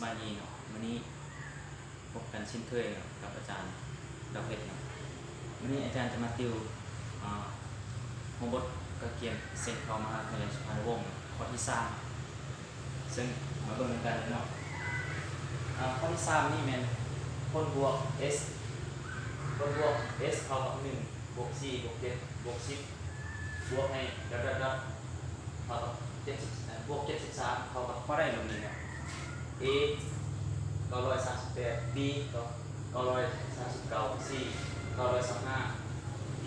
บายดีเนาะวันนี้พบกันเช่นเคยเนาะกับอาจารย์ดาวเพชรเนาะวันนี้อาจารย์จะมาติวโฮมบทกระเกียนเซ็นเข้ามหาวิทยาลัยสุพรรณวงศ์ข้อที่3ซึ่งมาเบิ่งกันเนาะข้อที่3นี่แม่นคนบวก s คนบวก s เท่ากับ1บวก4บวก7บวก10บวกให้เท่ากับ70บวก73เท่ากับข้อได้แบบนี้เนาะ a 938 b 939 c 925 d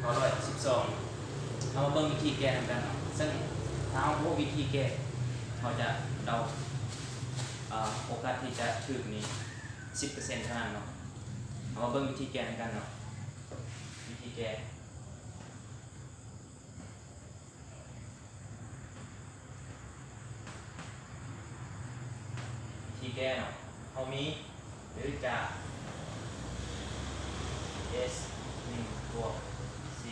912เอามาเบิ่งวิธีแก้กันเนาะซึ่งถ้าเราวิธีแก้เราจะเดาโอกาสที่จะถูกนี่ 10% เท่านั้นเนาะเอามาเบิ่งวิธีแก้กันเนาะวิธีแก้เนาะเขามีหรือจะ s 1บวก c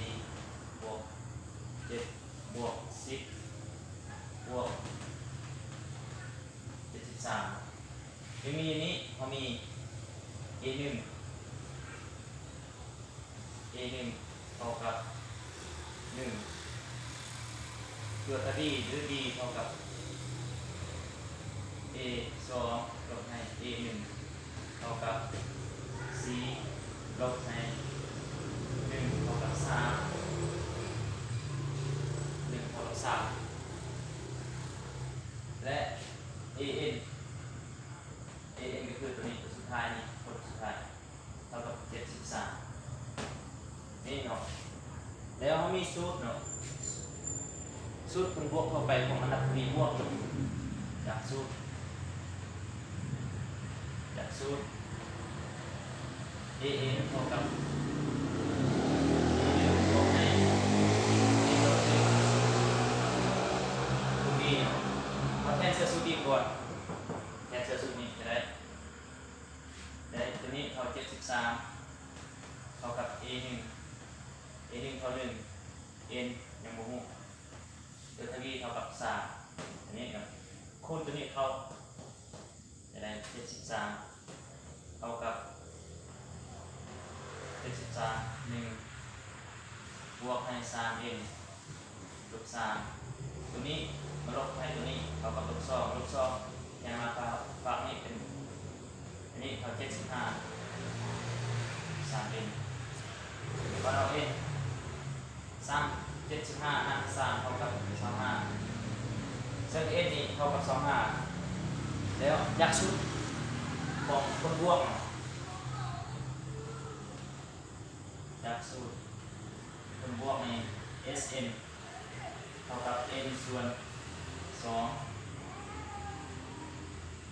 บวก7บวก10บวก73ยังมีอันนี้เขามี a 1เท่ากับ1เกิดถ้า d หรือ d เท่ากับ a 2ลบให้ a 1เท่ากับ c ลบให้1เท่ากับ3 1เท่ากับ3และ an ก็คือตัวนี้ตัวสุดท้ายนี่คนสุดท้ายเท่ากับ73นี่เนาะแล้วเขามีสูตรเนาะสูตรคุณบวกเข้าไปของอันดับนี้บวกจากสูตรan เท่ากับบวกให้สูตรนี้เอาแทนเสื้อสูตรนี้ก่อนแทนเสื้อสูตรนี้จะได้ตัวนี้เท่า73เท่ากับ a 1เท่า1 n ยังบ่ฮู้เดลต้า v เท่ากับ3อันนี้ครับคูณตัวนี้เข้าจะได้73เท่ากับ1บวกให้ 3n ลบ3ตัวนี้มาลบให้ตัวนี้เท่ากับลบ2ยังมาฝั่งนี้เป็นอันนี้เท่า75 3n ก็เอา n 75หาร3เท่ากับ25ซึ่ง n นี่เท่ากับ25แล้วยักษ์ชุดของคนบวกยักษ์สูตรคนบวกใน sn เท่ากับ n ส่วน2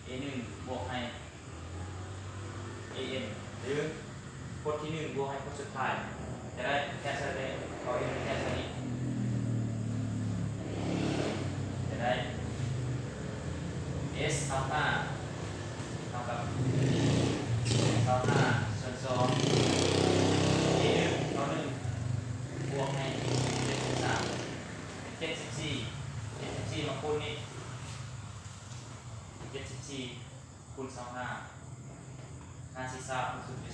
a 1บวกให้ an หรือพจน์ที่1บวกให้พจน์สุดท้ายจะได้แค่เท่านี้เอา n แค่เท่านี้จะได้ s เท่ากับส่วน2 a 1เท่า1บวกให้73 74มาคูณนี้74คูณ25 53คูณ0.2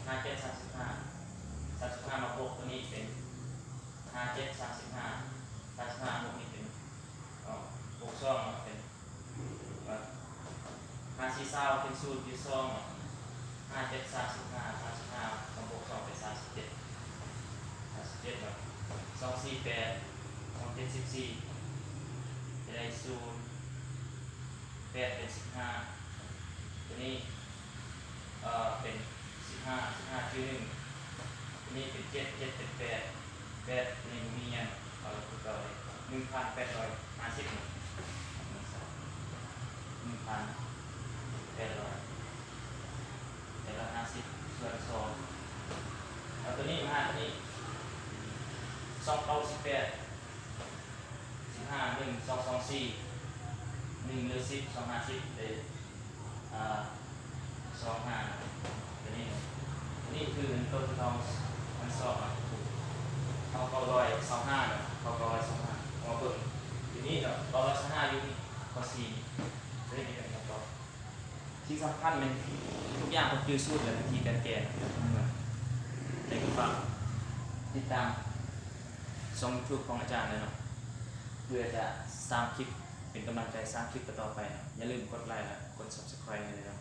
57 35มาบวกตัวนี้เป็น57 35บวกนี้เป็นบวก2เป็น54เป็น0.2 57 35มาบวก2เป็น37แบบ248 274จะได้0 8เป็น15ตัวนี้เป็น15คือ1ตัวนี้เป็น7เป็น8นี่มีอย่างเราคือเก่าเลย1,850 1,850ส่วน2เอาตัวนี้มาตัวนี้298 15 1 224 1เหลือ10 250ได้25ตัวนี้คือต้นทองมันสอบเขา925เนาะเขา925เอามาเบิ่งทีนี้เนาะ925อยู่นี่ข้อ4ตัวนี้เป็น ที่สำคัญมันทุกอย่างผมจื้อสูตรและวิธีการแก้แต่ก็ฝากติดตามช่อง YouTube ของอาจารย์เลยเนาะเพื่อจะสร้างคลิปเป็นกำลังใจสร้างคลิปต่อไปเนาะอย่าลืมกดไลค์และกด Subscribe เลยเนาะ